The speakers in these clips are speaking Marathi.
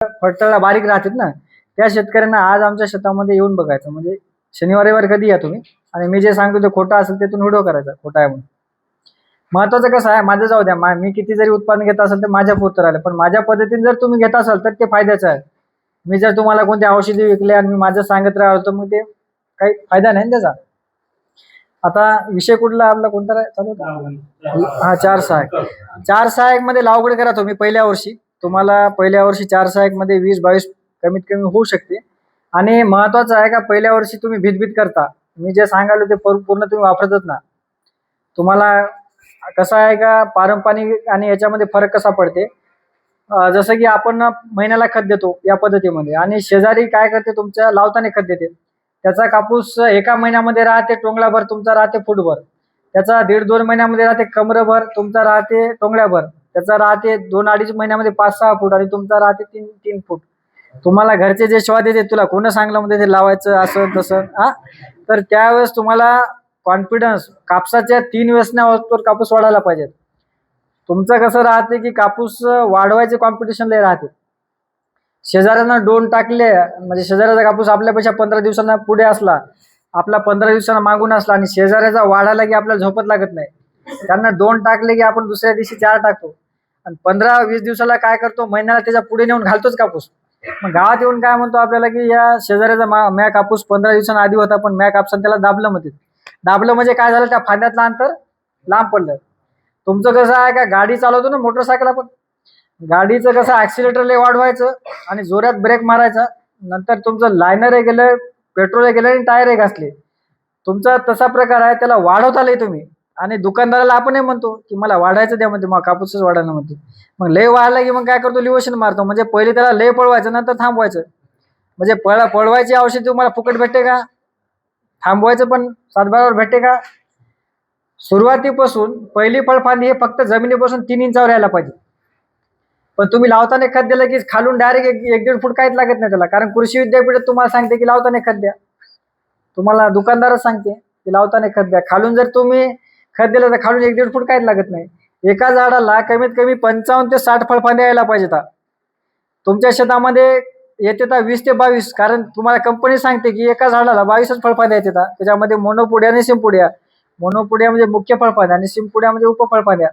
फळतळा बारीक राहतात ना, त्या शेतकऱ्यांना आज आमच्या शेतामध्ये येऊन बघायचं. म्हणजे शनिवार रविवार कधी या तुम्ही, आणि मी जे सांगतो ते खोटं असेल त्यातून व्हिडिओ करायचा खोटा आहे म्हणून. महत्वाचं कसं आहे, माझं जाऊ द्या, मी किती जरी उत्पादन घेत असेल तर माझ्या पुरतं राहिलं, पण माझ्या पद्धतीने जर तुम्ही घेत असाल तर ते फायद्याचं आहे. मी जर तुम्हाला कोणती औषधी विकले आणि मी माझं सांगत राहिलो तर मग ते काही फायदा नाही ना त्याचा. आता विषय कुठला आपला कोणता चालू होता? हा, 4-6 मध्ये लागवड करा तुम्ही पहिल्या वर्षी. तुम्हाला पहिल्या वर्षी 4-6 मध्ये 20-22 कमीत कमी होऊ शकते. आणि महत्वाचं आहे का पहिल्या वर्षी तुम्ही भीत करता, मी जे सांगायलो ते पूर्ण तुम्ही वापरतच ना. तुम्हाला कसं आहे का पारंपरिक आणि याच्यामध्ये फरक कसा पडते, जसं की आपण महिन्याला खत देतो या पद्धतीमध्ये, आणि शेजारी काय करते तुमच्या लावताना खत देते. त्याचा कापूस एका महिन्यामध्ये राहते टोंगळाभर, तुमचा राहते फुटभर. त्याचा 1.5-2 महिन्यामध्ये राहते कमरभर, तुमचा राहते टोंगळ्याभर. त्याचा राहते 2-2.5 महिन्यामध्ये 5-6 फूट, आणि तुमचा राहते 3-3 फूट. तुम्हाला घरचे जे शिवा देते, तुला कोण सांगलं म्हणजे ते लावायचं असं तसं, हा. तर त्यावेळेस तुम्हाला कॉन्फिडन्स, कापसाच्या 3 वेचण्यावर कापूस वाढायला पाहिजे. तुमचं कसं राहते की कापूस वाढवायचे कॉम्पिटिशन लय राहते. शेजाऱ्यांना डोन टाकले म्हणजे शेजाऱ्याचा कापूस आपल्यापेक्षा 15 दिवसांना पुढे असला, आपला 15 दिवसांना मागून असला, आणि शेजाऱ्याचा वाढायला की आपल्याला झोपत लागत नाही. त्यांना 2 टाकले की आपण दुसऱ्या दिवशी 4 टाकतो, आणि 15-20 दिवसाला काय करतो, महिन्याला त्याच्या पुढे नेऊन घालतोच कापूस. मग गावात येऊन काय म्हणतो आपल्याला की या शेजाऱ्याचा म्या कापूस 15 दिवसांना आधी होता, पण म्या कापसाने त्याला दाबलं म्हणते. दाबलं म्हणजे काय झालं, त्या फांद्यातलं अंतर लांब पडलं. तुमचं कसं आहे का गाडी चालवतो ना, मोटरसायकल आपण, गाडीचं कसं ऍक्सिलेटर लय वाढवायचं आणि जोरात ब्रेक मारायचा, नंतर तुमचं लायनर गेलं, पेट्रोल गेलं, आणि टायर घासले. तुमचा तसा प्रकार आहे, त्याला वाढवता लय तुम्ही. आणि दुकानदाराला आपण म्हणतो की मला वाढायचं द्या, म्हणते मग कापूसच वाढायला म्हणते. मग लय वाढला की मग काय करतो, लिवोशन मारतो. म्हणजे पहिले त्याला लय पळवायचं, नंतर थांबवायचं. म्हणजे पळवायची औषधी तुम्हाला फुकट भेटते का? थांबवायचं पण सातबारावर भेटते का? सुरुवातीपासून पहिली फळफांदी हे फक्त जमिनीपासून 3 इंचावर यायला पाहिजे. पण तुम्ही लावताना खत दिलं की खालून डायरेक्ट 1-1.5 फूट काहीच लागत नाही त्याला, कारण कृषी विद्यापीठात तुम्हाला सांगते की लावताना खत द्या. तुम्हाला दुकानदारच सांगते की लावताना खत द्या. खालून जर तुम्ही खत दिलं तर खालून 1-1.5 फूट काहीच लागत नाही. एका झाडाला कमीत कमी 55 ते 60 फळफांद्या यायला पाहिजेत. तुमच्या शेतामध्ये येते 20 ते 22, कारण तुम्हाला कंपनी सांगते की एका झाडाला 22च फळफांद्या येतात. त्याच्यामध्ये मोनोपुड्या आणि सिमपुड्या. मोनोपुड्या म्हणजे मुख्य फळफांद्या, आणि सिमपुड्या म्हणजे उपफळफांद्या.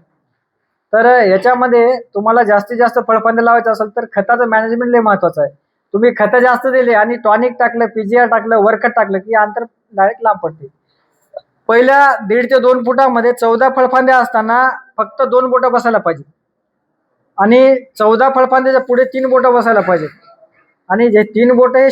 तर याच्यामध्ये तुम्हाला जास्तीत जास्त फळफांद्या लावायचं असेल तर खताचं मॅनेजमेंट लय महत्वाचं आहे. तुम्ही खतं जास्त दिले आणि टॉनिक टाकलं, पीजीआर टाकलं, वरखत टाकलं की अंतर डायरेक्ट लांब पडते. पहिल्या 1.5 ते 2 फुटामध्ये 14 फळफांद्या असताना फक्त 2 बोटं बसायला पाहिजे, आणि 14 फळफांद्याच्या पुढे 3 बोटं बसायला पाहिजे. आणि जे 3 बोटं हे